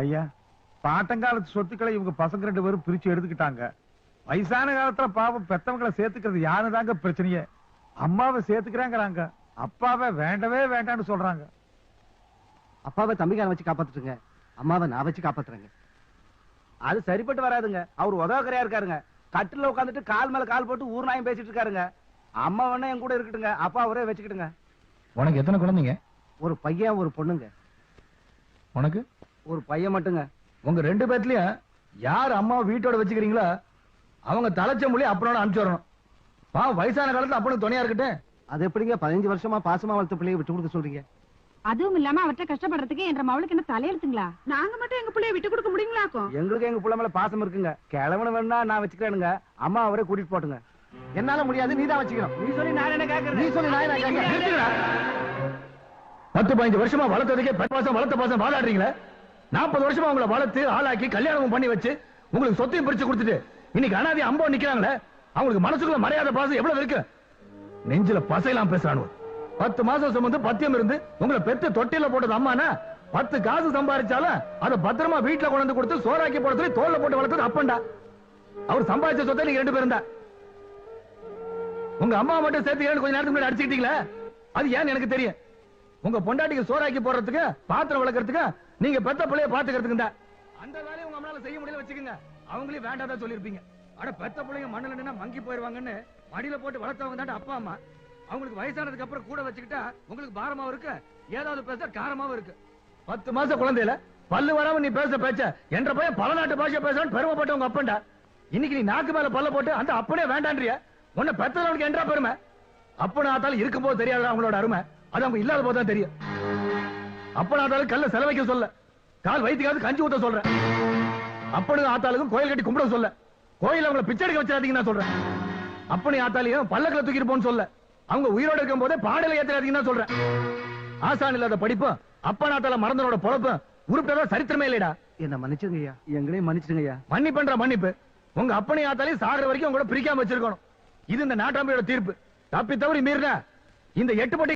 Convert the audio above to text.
ஐயா, பாட்டங்காலத்து சொத்துக்களை இவங்க பசங்க 2 பேரும் பிரிச்சு எடுத்துக்கிட்டாங்க. வயசான காலத்துல பாவம் பெத்தவங்களை சேர்த்துக்கிறது யாருதாங்க பிரச்சனையே? அம்மாவை சேர்த்துக்கிறாங்கிறாங்க, அப்பாவை வேண்டவே வேண்டான்னு சொல்றாங்க. அப்பாவை தம்பிக்கார வச்சு காப்பாத்துட்டுங்க, அம்மாவை நான் வச்சு காப்பாத்துறேங்க. அது சரிப்பட்டு வராதுங்க. அவர் உதவக்கரையா இருக்காருங்க. கட்டில உட்காந்துட்டு கால் மேல கால் போட்டு ஊர் நாயம் பேசிட்டு இருக்காருங்க. அம்மா வேணா என் கூட இருக்கட்டுங்க, அப்பா அவரே வச்சுக்கிட்டுங்க. உனக்கு எத்தனை குழந்தைங்க? ஒரு பையன் ஒரு பொண்ணுங்க. உனக்கு ஒரு பையன் மட்டுங்க. உங்க 2 பேர்லயும் யார் அம்மாவை வீட்டோட வச்சுக்கிறீங்களோ அவங்க தலைச்ச மொழி அப்பனோட அனுப்பிச்சு வரணும். வயசான காலத்துல அப்பனுக்கு துணையா இருக்கட்டும். அது எப்படிங்க 15 வருஷமா பாசமா வளர்த்த பிள்ளைய விட்டு கொடுக்க சொல்றீங்க? அதுவும் இல்லாம அவர்கிட்ட கஷ்டப்படுறதுக்கு என்ற மவளுக்கு என்ன தலையெழுத்துங்களா? நாங்க மட்டும் எங்க பிள்ளைய விட்டு கொடுக்க முடியுங்களாக்கும்? எங்களுக்கு எங்க புள்ள மேல பாசம் இருக்குங்க. கிழவன வேணா நான் வச்சுக்கிறேனுங்க, அம்மா அவரே கூட்டிட்டு போட்டுங்க. என்னால முடியாது, நீதான் வச்சுக்கணும். நீ சொல்லி நான் என்ன கேக்குறேன்? நீ சொல்லி நான் என்ன கேக்குறேன்? 10-15 வருஷமா வளர்த்ததுக்கே வளர்த்த பாசம் வாழாடுறீங்களே. 40 வருஷமா உங்களை வளர்த்து ஆளாக்கி கல்யாணம் பண்ணி வச்சு உங்களுக்கு சொத்தையும் பிரிச்சு கொடுத்துட்டு இன்னைக்கு அனாதி அம்போ நிக்கிறாங்களே, அவங்களுக்கு மனசுக்குள்ள மரியாதை பாசம் எவ்வளவு இருக்கு? நெஞ்சில பசையெல்லாம் பேசுறானு. 10 மாசம் சுமந்து பத்தியம் இருந்து உங்களை பெத்து தொட்டில போட்டது அம்மானா 10 காசு சம்பாதிச்சாலும் அதை பத்திரமா வீட்டுல கொண்டு வந்து கொடுத்து சோறாக்கி போடுறது தோல்ல போட்டு வளர்த்தது அப்பண்டா. அவர் சம்பாதிச்ச சொத்தை நீங்க 2 பேரும் தான். உங்க அம்மா மட்டும் சேர்த்து கொஞ்ச நேரத்துக்கு முன்னாடி அடிச்சுக்கிட்டீங்களே, அது ஏன்னு எனக்கு தெரியும். உங்க பொண்டாட்டிக்கு சோறாக்கி போடுறதுக்கு பாத்திரம் வளர்க்கறதுக்கு நீங்க பெத்த பிள்ளைய பாத்துக்கிறதுக்கு தான். அந்த வேலையை உங்க அம்மால செய்ய முடியல வச்சுக்கோங்க, அவங்களே வேண்டாதான் சொல்லிருப்பீங்க. அட பெத்த பிள்ளைங்க மண்ணில் நின்னா மங்கி போயிருவாங்கன்னு மடியில போட்டு வளர்த்தவங்க தான் அப்பா அம்மா. அவங்களுக்கு வயசானதுக்கு அப்புறம் கூட வச்சுக்கிட்டா உங்களுக்கு பாரமாவும் இருக்கு, ஏதாவது பேச காரமாவும் இருக்கு. 10 மாச குழந்தையில பல்லு வராம நீ பேச பேச்ச என்ற பையன் பல நாட்டு பாஷை பேசணும் பெருமைப்பட்ட உங்க அப்பன்டா. இன்னைக்கு நீ நாக்கு மேல பல்ல போட்டு அந்த அப்பனே வேண்டான்றிய. உன்னை பெத்தவனுக்கு என்றா பெருமை? அப்பன ஆத்தாலும் இருக்கும் போது தெரியாத அவங்களோட அருமை, அது அவங்க இல்லாத போதுதான் தெரியும். அப்பன ஆத்தாலும் கல்ல செலவைக்க சொல்ல, கால் வயிற்றுக்காவது கஞ்சி ஊத்த சொல்றேன். அப்பனுக்கு ஆத்தாளுக்கும் கோயில் கட்டி கும்பிட சொல்ல, கோயில் அவங்களை பிச்சை எடுக்க வச்சிடாதீங்கன்னு நான் சொல்றேன். அப்பனி ஆத்தாலையும் பல்லக்கில தூக்கிட்டு போன்னு சொல்ல, அவங்க உயிரோடு இருக்கும் போதே பாடல ஏத்துறாதீங்கன்னு சொல்றேன். ஆசான் இல்லாத படிப்பும் அப்பனாத்தால மறந்தனோட பொழப்பும் உருப்பிட்டதா சரித்திரமே இல்லைடா. என்ன மன்னிச்சுங்க ஐயா. எங்களையும் மன்னிச்சிடுங்க ஐயா. மன்னிப்புன்ற மன்னிப்பு உங்க அப்பனை ஆத்தாலையும் சாகிற வரைக்கும் உங்களோட பிரிக்காம வச்சிருக்கணும். இது இந்த நாட்டாமையோட தீர்ப்பு. தப்பி தவறி மீறின இந்த 8 பட்டி